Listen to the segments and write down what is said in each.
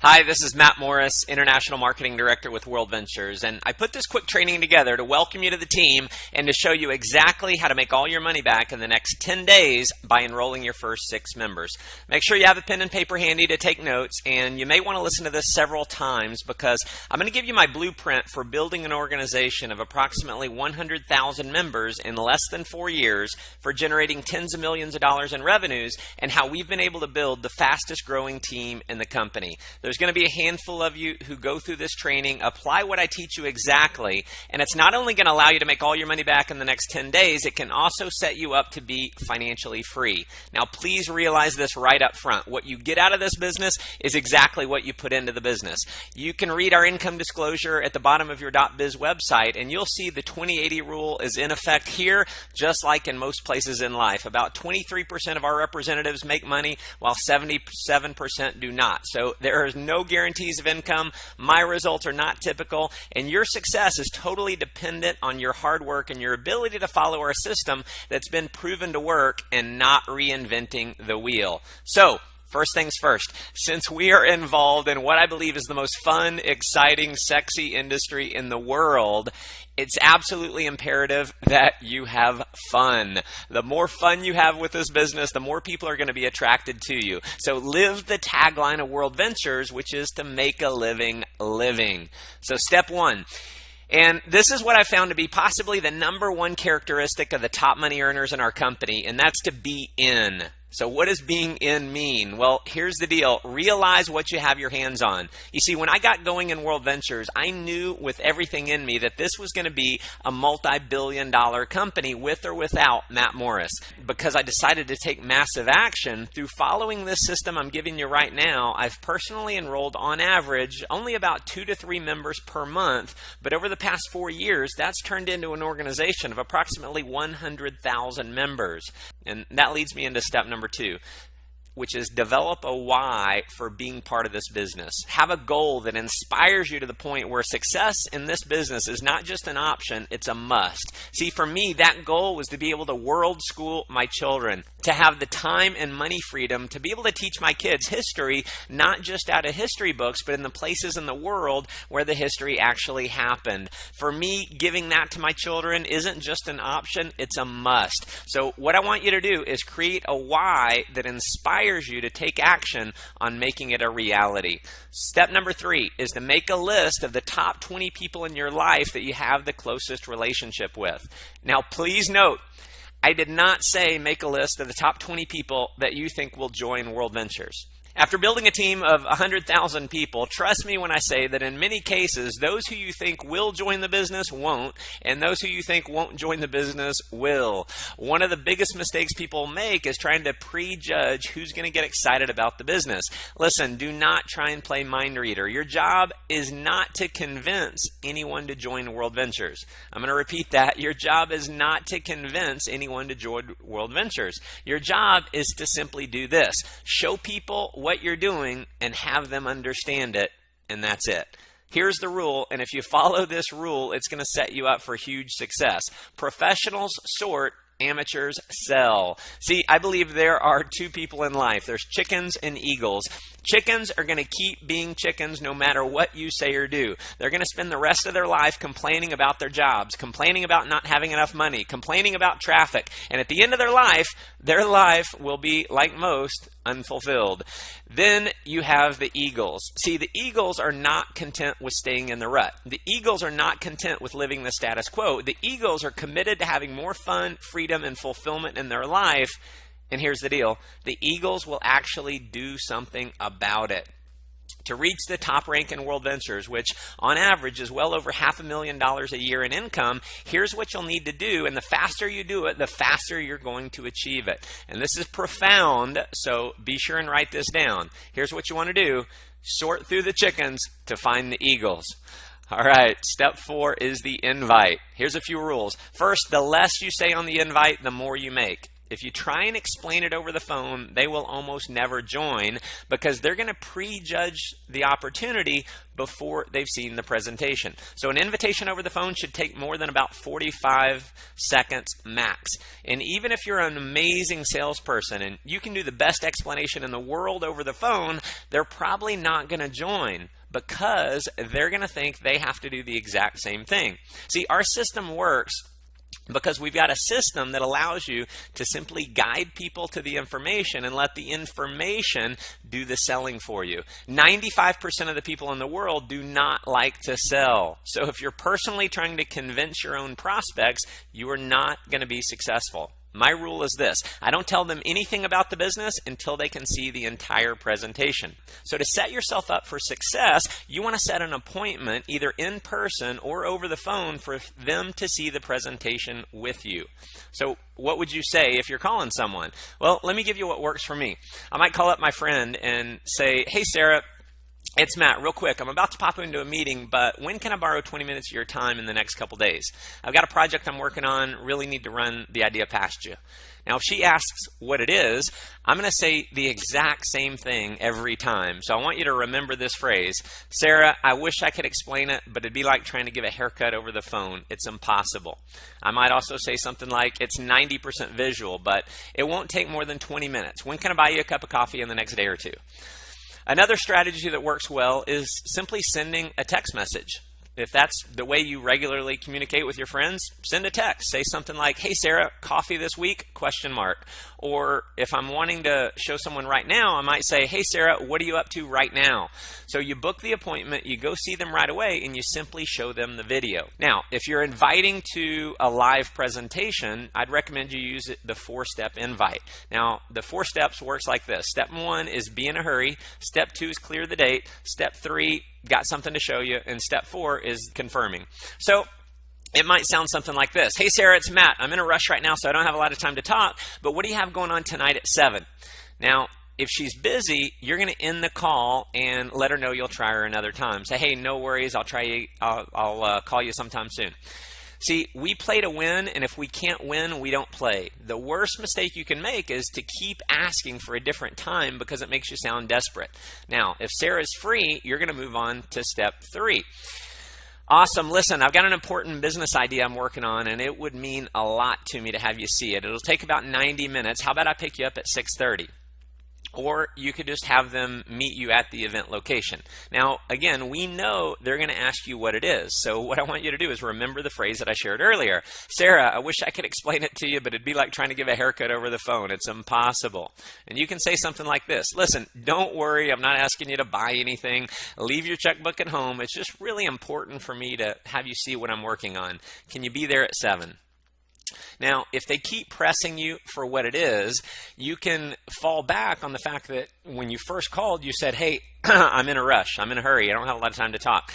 Hi, this is Matt Morris, International Marketing Director with World Ventures, and I put this quick training together to welcome you to the team and to show you exactly how to make all your money back in the next 10 days by enrolling your first 6 members. Make sure you have a pen and paper handy to take notes, and you may want to listen to this several times because I'm going to give you my blueprint for building an organization of approximately 100,000 members in less than 4 years for generating tens of millions of dollars in revenues and how we've been able to build the fastest growing team in the company. There's going to be a handful of you who go through this training, apply what I teach you exactly, and it's not only going to allow you to make all your money back in the next 10 days, it can also set you up to be financially free. Now, please realize this right up front. What you get out of this business is exactly what you put into the business. You can read our income disclosure at the bottom of your .biz website, and you'll see the 20/80 rule is in effect here, just like in most places in life. About 23% of our representatives make money, while 77% do not. So there is no guarantees of income. My results are not typical, and your success is totally dependent on your hard work and your ability to follow our system that's been proven to work and not reinventing the wheel. So, first things first, since we are involved in what I believe is the most fun, exciting, sexy industry in the world, it's absolutely imperative that you have fun. The more fun you have with this business, the more people are going to be attracted to you. So live the tagline of World Ventures, which is to make a living living. So step 1. And this is what I found to be possibly the #1 characteristic of the top money earners in our company, and that's to be in. So what does being in mean? Well, here's the deal. Realize what you have your hands on. You see, when I got going in World Ventures, I knew with everything in me that this was going to be a multi-billion-dollar company with or without Matt Morris. Because I decided to take massive action through following this system I'm giving you right now, I've personally enrolled on average only about 2 to 3 members per month. But over the past 4 years, that's turned into an organization of approximately 100,000 members. And that leads me into step number 2, which is develop a why for being part of this business. Have a goal that inspires you to the point where success in this business is not just an option, it's a must. See, for me, that goal was to be able to world school my children, to have the time and money freedom to be able to teach my kids history, not just out of history books, but in the places in the world where the history actually happened. For me, giving that to my children isn't just an option, it's a must. So what I want you to do is create a why that inspires you to take action on making it a reality. Step number 3 is to make a list of the top 20 people in your life that you have the closest relationship with. Now, please note, I did not say make a list of the top 20 people that you think will join World Ventures. After building a team of 100,000 people, trust me when I say that in many cases, those who you think will join the business won't, and those who you think won't join the business will. One of the biggest mistakes people make is trying to prejudge who's going to get excited about the business. Listen, do not try and play mind reader. Your job is not to convince anyone to join World Ventures. I'm going to repeat that. Your job is not to convince anyone to join World Ventures. Your job is to simply do this. Show people what you're doing and have them understand it, and that's it. Here's the rule, and if you follow this rule, it's going to set you up for huge success. Professionals sort, amateurs sell. See, I believe there are 2 people in life. There's chickens and eagles. Chickens are going to keep being chickens no matter what you say or do. They're going to spend the rest of their life complaining about their jobs, complaining about not having enough money, complaining about traffic. And at the end of their life will be, like most, unfulfilled. Then you have the eagles. See, the eagles are not content with staying in the rut. The eagles are not content with living the status quo. The eagles are committed to having more fun, freedom, and fulfillment in their life. And here's the deal. The eagles will actually do something about it. To reach the top rank in World Ventures, which on average is well over $500,000 a year in income, here's what you'll need to do, and the faster you do it, the faster you're going to achieve it. And this is profound, so be sure and write this down. Here's what you want to do. Sort through the chickens to find the eagles. All right, step 4 is the invite. Here's a few rules. First, the less you say on the invite, the more you make. If you try and explain it over the phone, they will almost never join because they're going to prejudge the opportunity before they've seen the presentation. So an invitation over the phone should take more than about 45 seconds max. And even if you're an amazing salesperson and you can do the best explanation in the world over the phone, they're probably not going to join because they're going to think they have to do the exact same thing. See, our system works because we've got a system that allows you to simply guide people to the information and let the information do the selling for you. 95% of the people in the world do not like to sell. So if you're personally trying to convince your own prospects, you are not going to be successful. My rule is this: I don't tell them anything about the business until they can see the entire presentation. So to set yourself up for success, you want to set an appointment either in person or over the phone for them to see the presentation with you. So what would you say if you're calling someone? Well, let me give you what works for me. I might call up my friend and say, "Hey, Sarah, it's Matt. Real quick, I'm about to pop into a meeting, but when can I borrow 20 minutes of your time in the next couple days? I've got a project I'm working on, really need to run the idea past you." Now, if she asks what it is, I'm going to say the exact same thing every time. So I want you to remember this phrase: "Sarah, I wish I could explain it, but it'd be like trying to give a haircut over the phone. It's impossible." I might also say something like, "It's 90% visual, but it won't take more than 20 minutes. When can I buy you a cup of coffee in the next day or two?" Another strategy that works well is simply sending a text message. If that's the way you regularly communicate with your friends, send a text. Say something like, "Hey, Sarah, coffee this week? ? Or if I'm wanting to show someone right now, I might say, "Hey, Sarah, what are you up to right now?" So you book the appointment, you go see them right away, and you simply show them the video. Now, if you're inviting to a live presentation, I'd recommend you use the 4-step invite. Now, the 4 steps works like this. Step 1 is be in a hurry. Step 2 is clear the date. Step 3, got something to show you. And step 4 is confirming. So it might sound something like this: "Hey, Sarah, it's Matt. I'm in a rush right now, so I don't have a lot of time to talk, but what do you have going on tonight at 7? Now, if she's busy, you're going to end the call and let her know you'll try her another time. Say, "Hey, no worries. I'll call you sometime soon." See, we play to win, and if we can't win, we don't play. The worst mistake you can make is to keep asking for a different time because it makes you sound desperate. Now, if Sarah's free, you're going to move on to step 3. "Awesome. Listen, I've got an important business idea I'm working on, and it would mean a lot to me to have you see it. It'll take about 90 minutes. How about I pick you up at 6:30? Or you could just have them meet you at the event location. Now, again, we know they're going to ask you what it is. So what I want you to do is remember the phrase that I shared earlier. "Sarah, I wish I could explain it to you, but it'd be like trying to give a haircut over the phone. It's impossible." And you can say something like this: "Listen, don't worry. I'm not asking you to buy anything. Leave your checkbook at home. It's just really important for me to have you see what I'm working on. Can you be there at 7? Now, if they keep pressing you for what it is, you can fall back on the fact that when you first called, you said, "Hey, I'm in a rush. I'm in a hurry. I don't have a lot of time to talk."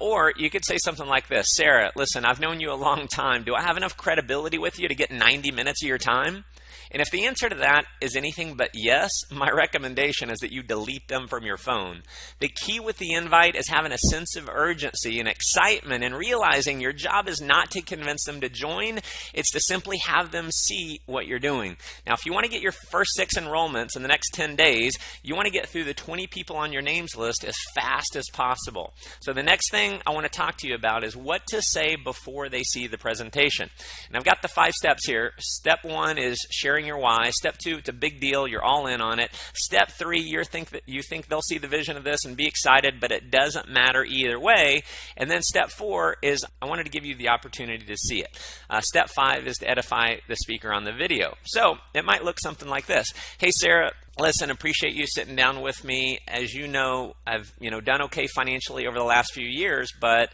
Or you could say something like this: "Sarah, listen, I've known you a long time. Do I have enough credibility with you to get 90 minutes of your time?" And if the answer to that is anything but yes, my recommendation is that you delete them from your phone. The key with the invite is having a sense of urgency and excitement and realizing your job is not to convince them to join, it's to simply have them see what you're doing. Now, if you want to get your first 6 enrollments in the next 10 days, you want to get through the 20 people on your names list as fast as possible. So the next thing I want to talk to you about is what to say before they see the presentation. And I've got the 5 steps here. Step 1 is sharing your why. Step 2, it's a big deal. You're all in on it. Step 3, you think they'll see the vision of this and be excited, but it doesn't matter either way. And then step 4 is I wanted to give you the opportunity to see it. Step 5 is to edify the speaker on the video. So it might look something like this. "Hey, Sarah, listen, appreciate you sitting down with me. As you know, I've done okay financially over the last few years, but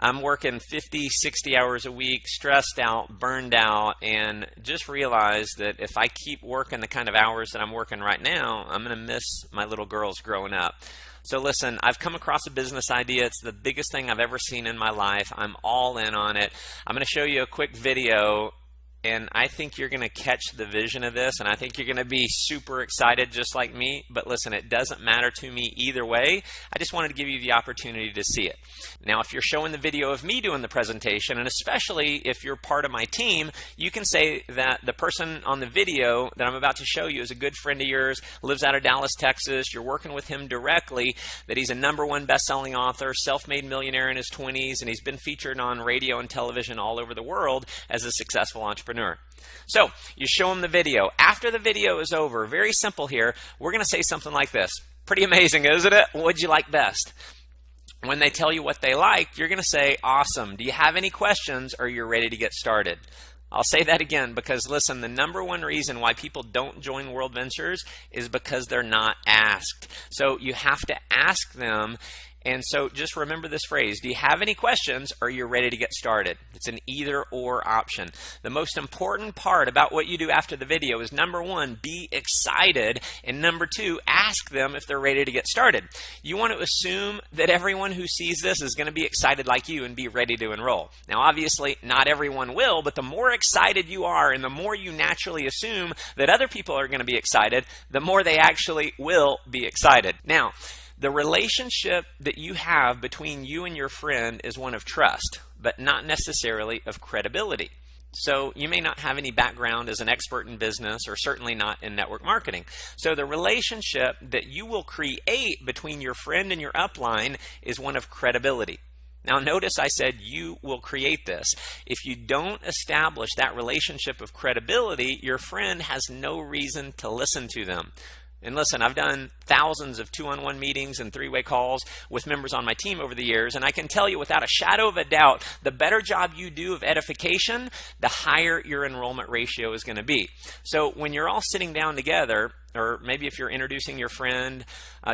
I'm working 50, 60 hours a week, stressed out, burned out, and just realized that if I keep working the kind of hours that I'm working right now, I'm going to miss my little girls growing up. So listen, I've come across a business idea. It's the biggest thing I've ever seen in my life. I'm all in on it. I'm going to show you a quick video And I think you're going to catch the vision of this, and I think you're going to be super excited just like me. But listen, it doesn't matter to me either way. I just wanted to give you the opportunity to see it. Now, if you're showing the video of me doing the presentation, and especially if you're part of my team, you can say that the person on the video that I'm about to show you is a good friend of yours, lives out of Dallas, Texas. You're working with him directly, that he's a #1 best-selling author, self-made millionaire in his 20s, and he's been featured on radio and television all over the world as a successful entrepreneur. So you show them the video. After the video is over, very simple here, we're going to say something like this. Pretty amazing, isn't it? What'd you like best? When they tell you what they like, you're going to say, awesome. Do you have any questions, or you're ready to get started? I'll say that again because, listen, the #1 reason why people don't join World Ventures is because they're not asked. So you have to ask them. And so just remember this phrase, do you have any questions, or you're ready to get started? It's an either or option. The most important part about what you do after the video is #1, be excited, and #2, ask them if they're ready to get started. You want to assume that everyone who sees this is going to be excited like you and be ready to enroll. Now, obviously, not everyone will, but the more excited you are and the more you naturally assume that other people are going to be excited, the more they actually will be excited. Now, the relationship that you have between you and your friend is one of trust, but not necessarily of credibility. So you may not have any background as an expert in business, or certainly not in network marketing. So the relationship that you will create between your friend and your upline is one of credibility. Now notice I said you will create this. If you don't establish that relationship of credibility, your friend has no reason to listen to them. And listen, I've done thousands of 2-on-1 meetings and 3-way calls with members on my team over the years, and I can tell you without a shadow of a doubt, the better job you do of edification, the higher your enrollment ratio is going to be. So when you're all sitting down together, or maybe if you're introducing your friend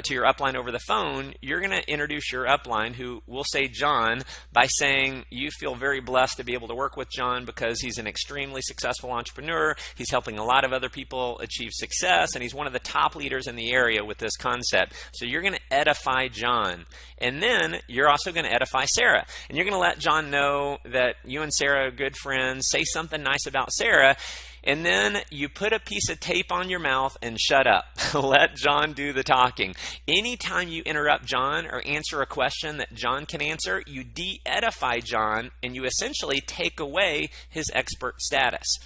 to your upline over the phone, you're going to introduce your upline, who will say John, by saying you feel very blessed to be able to work with John because he's an extremely successful entrepreneur. He's helping a lot of other people achieve success, and he's one of the top leaders in the area with this concept. So you're going to edify John. And then you're also going to edify Sarah. And you're going to let John know that you and Sarah are good friends. Say something nice about Sarah. And then you put a piece of tape on your mouth and shut up. Let John do the talking. Anytime you interrupt John or answer a question that John can answer, you de-edify John, and you essentially take away his expert status.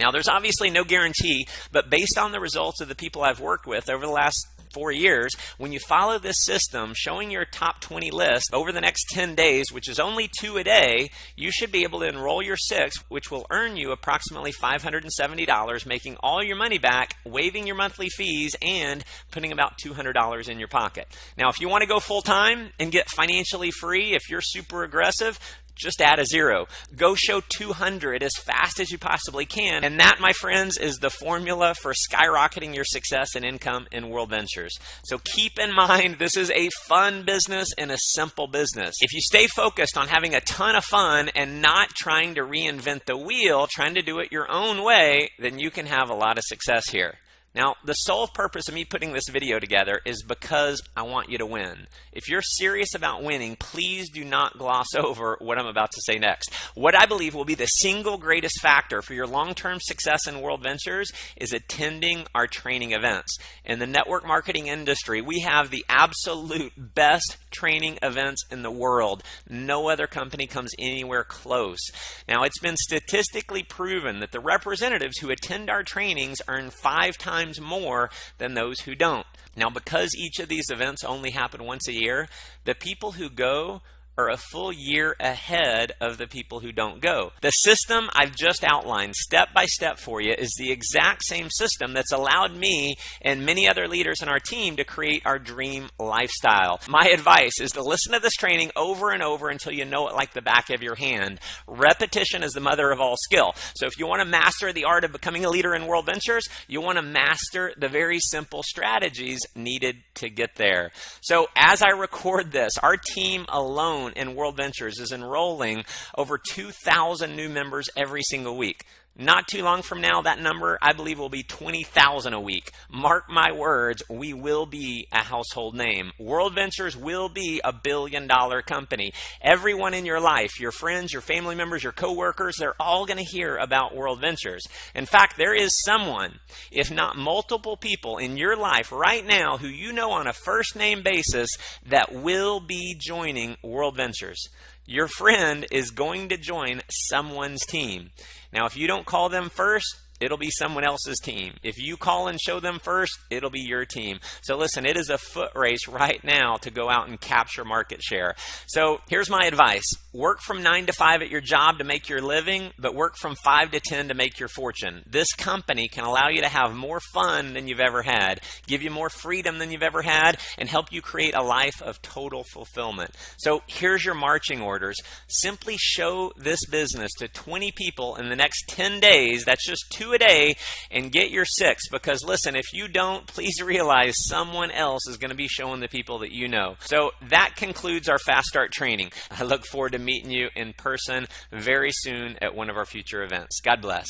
Now, there's obviously no guarantee, but based on the results of the people I've worked with over the last 4 years, when you follow this system, showing your top 20 list over the next 10 days, which is only 2 a day, you should be able to enroll your 6, which will earn you approximately $570, making all your money back, waiving your monthly fees, and putting about $200 in your pocket. Now, if you want to go full-time and get financially free, if you're super aggressive, just add a 0. Go show 200 as fast as you possibly can. And that, my friends, is the formula for skyrocketing your success and income in World Ventures. So keep in mind, this is a fun business and a simple business. If you stay focused on having a ton of fun and not trying to reinvent the wheel, trying to do it your own way, then you can have a lot of success here. Now, the sole purpose of me putting this video together is because I want you to win. If you're serious about winning, please do not gloss over what I'm about to say next. What I believe will be the single greatest factor for your long-term success in World Ventures is attending our training events. In the network marketing industry, we have the absolute best training events in the world. No other company comes anywhere close. Now, it's been statistically proven that the representatives who attend our trainings earn 5 times more than those who don't. Now, because each of these events only happen once a year, the people who go are a full year ahead of the people who don't go. The system I've just outlined step by step for you is the exact same system that's allowed me and many other leaders in our team to create our dream lifestyle. My advice is to listen to this training over and over until you know it like the back of your hand. Repetition is the mother of all skill. So if you want to master the art of becoming a leader in World Ventures, you want to master the very simple strategies needed to get there. So as I record this, our team alone in World Ventures is enrolling over 2,000 new members every single week. Not too long from now, that number, I believe, will be 20,000 a week. Mark my words, we will be a household name. World Ventures will be a billion-dollar company. Everyone in your life, your friends, your family members, your coworkers, they're all going to hear about World Ventures. In fact, there is someone, if not multiple people in your life right now who you know on a first-name basis that will be joining World Ventures. Your friend is going to join someone's team. Now, if you don't call them first, it'll be someone else's team. If you call and show them first, it'll be your team. So listen, it is a foot race right now to go out and capture market share. So here's my advice. Work from 9 to 5 at your job to make your living, but work from 5 to 10 to make your fortune. This company can allow you to have more fun than you've ever had, give you more freedom than you've ever had, and help you create a life of total fulfillment. So here's your marching orders. Simply show this business to 20 people in the next 10 days. That's just 2 a day, and get your 6, because listen, if you don't, please realize someone else is going to be showing the people that you know. So that concludes our Fast Start training. I look forward to meeting you in person very soon at one of our future events. God bless.